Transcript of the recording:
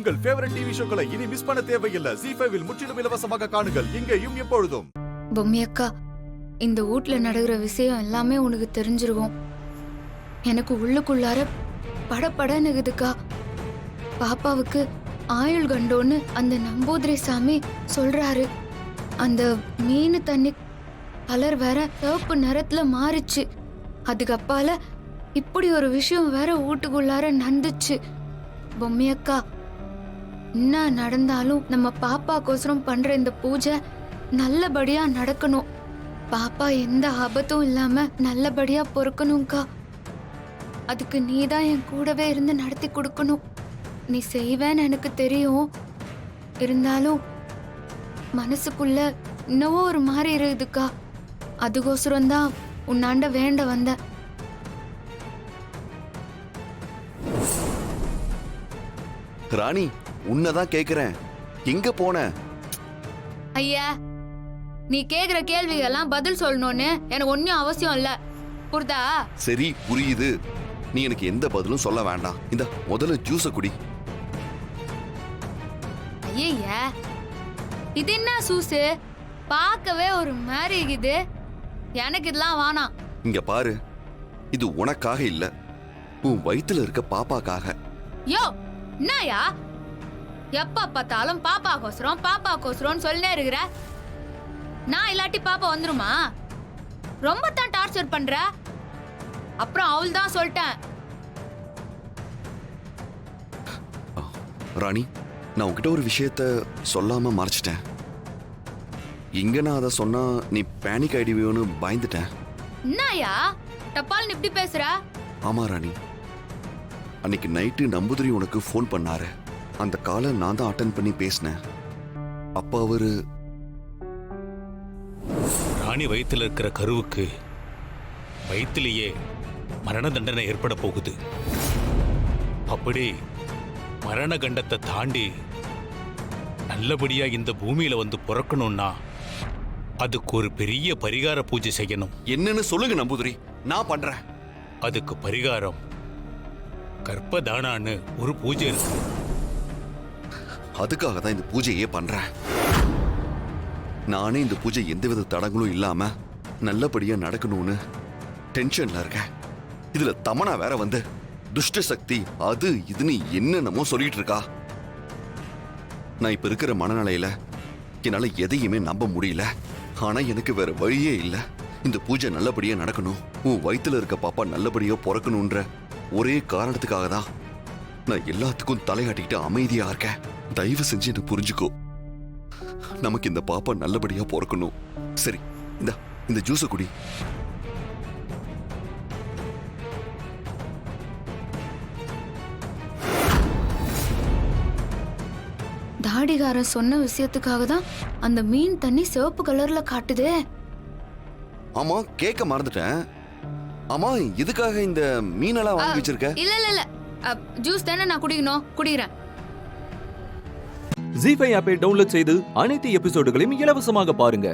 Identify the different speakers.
Speaker 1: உங்கள் favourite TV ஷோக்களை இனி miss பண்ண தேவையில்லை. ZEE5 இல் முற்றிலும் இலவசமாக காணுங்கள். இங்கேயும் எப்பொழுதும்.
Speaker 2: பொம்மி அக்கா, இந்த வீட்ல நடக்கிற விஷயம் எல்லாமே உனக்கு தெரிஞ்சிருக்கும். எனக்கு உள்ளுக்குள்ளார படபடனுக்குதுக்கா. பாப்பாவுக்கு ஆயுள் கண்டோன்னு அந்த நம்பூதிரி சாமி சொல்றாரு. அந்த மீன் தண்ணி கலர் வேற சிவப்பு நிறத்துல மாறிச்சு. அதுக்கு அப்பால இப்படி ஒரு விஷயம் வேற வீட்டுக்குள்ளார நடந்துச்சு. பொம்மி அக்கா, என்ன நடந்தாலும் நம்ம பாப்பாக்கோசரம் பண்ற இந்த பூஜை நல்லபடியா நடக்கணும். பாப்பா எந்த ஆபத்தும் இல்லாம நல்லபடியா பொறுக்கணும்க்கா. அதுக்கு நீதான் என் கூடவே இருந்து நடத்தி கொடுக்கணும். நீ செய்வேன்னு எனக்கு தெரியும். இருந்தாலும் மனசுக்குள்ள இன்னவோ ஒரு மாதிரி இருக்குதுக்கா. அதுக்கோசரம் தான் உன்னாண்ட வேண்ட வந்த.
Speaker 3: ராணி, உன்னதான் கேக்குறேன், எங்க போன?
Speaker 2: ஐயா, நீ கேக்குற கேள்விகள்லாம் பதில் சொல்லணும்னு எனக்கு ஒன்னும் அவசியம் இல்ல, புரிதா?
Speaker 3: சரி, புரியுது. நீ எனக்கு எந்த பதிலும் சொல்ல வேண்டாம். இந்த முதல்ல ஜூஸ குடி.
Speaker 2: ஐயா, இது என்ன சூசு? பார்க்கவே ஒரு மாதிரி இருக்குது. எனக்கு இதெல்லாம் வேணாம்.
Speaker 3: இங்க பாரு, இது உனக்காக இல்ல, உன் வயித்துல இருக்க பாப்பாக்காக.
Speaker 2: யோ, என்னயா எப்ப பார்த்தாலும் பாப்பாக்கோசரம் சொல்லினே இருக்கிற? நான் இல்லாட்டி பாப்பா வந்துருமா? ரொம்ப தான் டார்ச்சர் பண்ற. அப்புறம் அவள் தான் சொல்லிட்டேன்.
Speaker 3: ராணி, நான் உன்கிட்ட ஒரு விஷயத்த சொல்லாம மறைச்சிட்டேன். இங்க நான் அதை சொன்னா நீ பேனிக் ஆயிடுவியோன்னு பயந்துட்டேன்.
Speaker 2: என்னயா டப்பால் இப்படி பேசுற?
Speaker 3: ஆமா ராணி, அன்னைக்கு நைட்டு நம்பூதிரி உனக்கு ஃபோன் பண்ணாரு. அந்த காலை நான் தான் அட்டென்ட் பண்ணி பேசினேன். அப்ப அவரு
Speaker 4: ராணி வயித்துல இருக்கிற கருவுக்கு வயிற்றிலேயே மரண தண்டனை ஏற்பட போகுது. அப்படி மரண கண்டத்தை தாண்டி நல்லபடியா இந்த பூமியில வந்து பிறக்கணும்னா அதுக்கு ஒரு பெரிய பரிகார பூஜை செய்யணும்.
Speaker 3: என்னன்னு சொல்லுங்க நம்பூதிரி, நான் பண்றேன்.
Speaker 4: அதுக்கு பரிகாரம் கர்ப்பதானான்னு ஒரு பூஜை இருக்கு.
Speaker 3: அதுக்காக தான் இந்த பூஜையே பண்றேன். நானே இந்த பூஜை எந்தவித தடங்களும் இல்லாம நல்லபடியா நடக்கணும்னு டென்ஷன்ல இருக்கேன். இதுல தமனா வேற வந்து துஷ்ட சக்தி அது இதுன்னு என்னென்னமோ சொல்லிட்டு இருக்கா. நான் இப்ப இருக்கிற மனநிலையில என்னால எதையுமே நம்ப முடியல. ஆனா எனக்கு வேற வழியே இல்ல. இந்த பூஜை நல்லபடியா நடக்கணும், உன் வயித்துல இருக்க பாப்பா நல்லபடியா பிறக்கணும்ன்ற ஒரே காரணத்துக்காக தான் நான் எல்லாத்துக்கும் தலையாட்டிக்கிட்டு அமைதியா இருக்கேன். தயவு செஞ்சு என்ன புரிஞ்சுக்கோ. நமக்கு இந்த பாப்பா நல்லபடியா பிறக்கணும். சரி, இந்த ஜூஸ குடி.
Speaker 2: தாடிகாரன் சொன்ன விஷயத்துக்காக தான் அந்த மீன் தண்ணி சிவப்பு கலர்ல காட்டுதே.
Speaker 3: ஆமா, கேட்க மறந்துட்டேன். ஆமா, இதுக்காக இந்த மீனெல்லாம் வாங்கி வச்சிருக்க?
Speaker 2: இல்ல ஜூஸ் தானே நான் குடிக்கணும், குடிக்கிறேன்.
Speaker 5: ZEE5 ஆப்பை டவுன்லோட் செய்து அனைத்து எபிசோடுகளையும் இலவசமாக பாருங்க.